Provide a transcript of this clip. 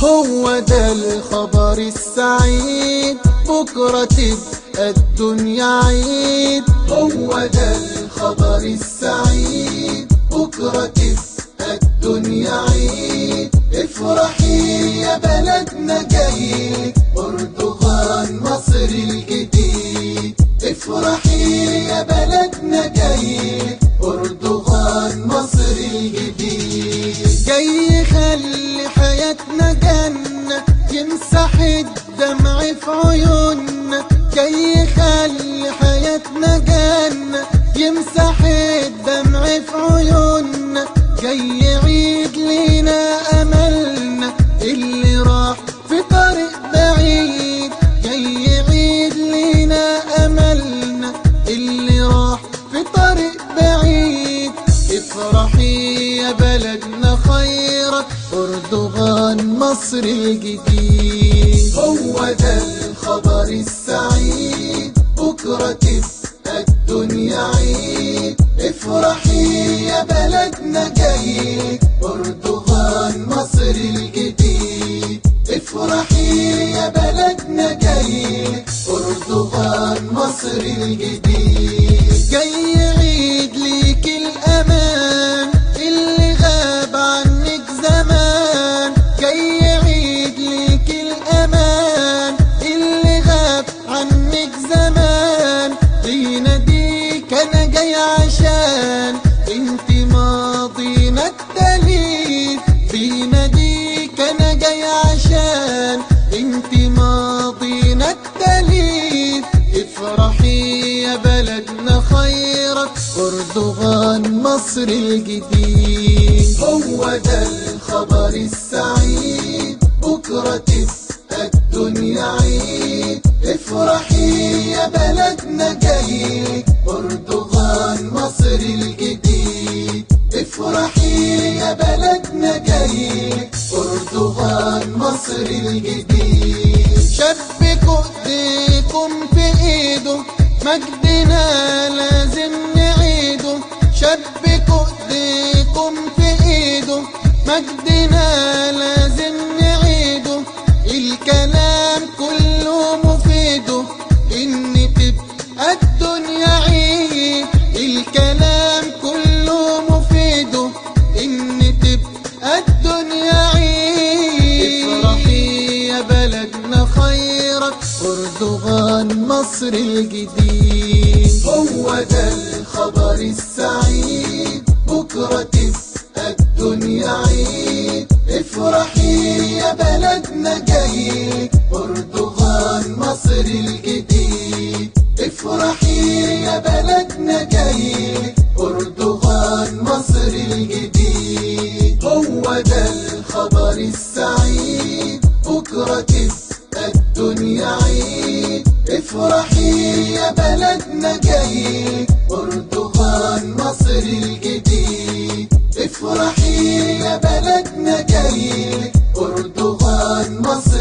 هو ده الخبر السعيد، بكرة تبقى الدنيا عيد. هو ده الخبر السعيد، بكرة تبقى الدنيا عيد. افرحي يا بلدنا جايلك أردوغان مصر الجديد. افرحي يا بلدنا جايلك أردوغان مصر الجديد. جاي يخلي حياتنا جنة، يمسح الدمع في عيوننا. جاي يخلي حياتنا جنة، يمسح الدمع في عيوننا. جاي يعيد لينا أملنا اللي راح في طريق بعيد. جاي يعيد لينا أملنا اللي راح في طريق بعيد. افرحي يا بلدنا خيرك أردوغان مصر الجديد. هو ده الخبر السعيد، بكرة تبقى الدنيا عيد. افرحي يا بلدنا جايلك أردوغان مصر الجديد. افرحي يا بلدنا جايلك أردوغان مصر الجديد. جاي يعيد ليك الأمان اللي غاب عنك زمان. جاي يعيد ليك الأمان اللي غاب عنك زمان. بيناديك أنا جاي عشان انت ماضينا التليد. بيناديك أنا جاي عشان انت ماضينا التليد. افرحي يا بلدنا خيرك أردوغان مصر الجديد. هو ده الخبر السعيد، بكرة تبقى الدنيا عيد. افرحي يا بلدنا جايلك أردوغان مصر الجديد. افرحي يا بلدنا جايلك أردوغان مصر الجديد. شبكوا ايديكم في ايده، مجدنا لازم نعيده. شبكوا ايديكم في ايده، مجدنا لازم نعيده. الكلام كله مفيده ان تبقى الدنيا عيد. الكلام كله مفيده ان تبقى الدنيا عيد. افرحي يا بلدنا خيرك أردوغان مصر الجديد. هو ده الخبر السعيد، بكرة تبقى الدنيا عيد. افرحي يا بلدنا جايلك أردوغان مصر الجديد. افرحي يا بلدنا جايلك أردوغان مصر الجديد. هو ده الخبر السعيد، بكرة تبقى الدنيا عيد. افرحي يا بلدنا جايلك أردوغان مصر الجديد. افرحي يا بلدنا جايلك أردوغان مصر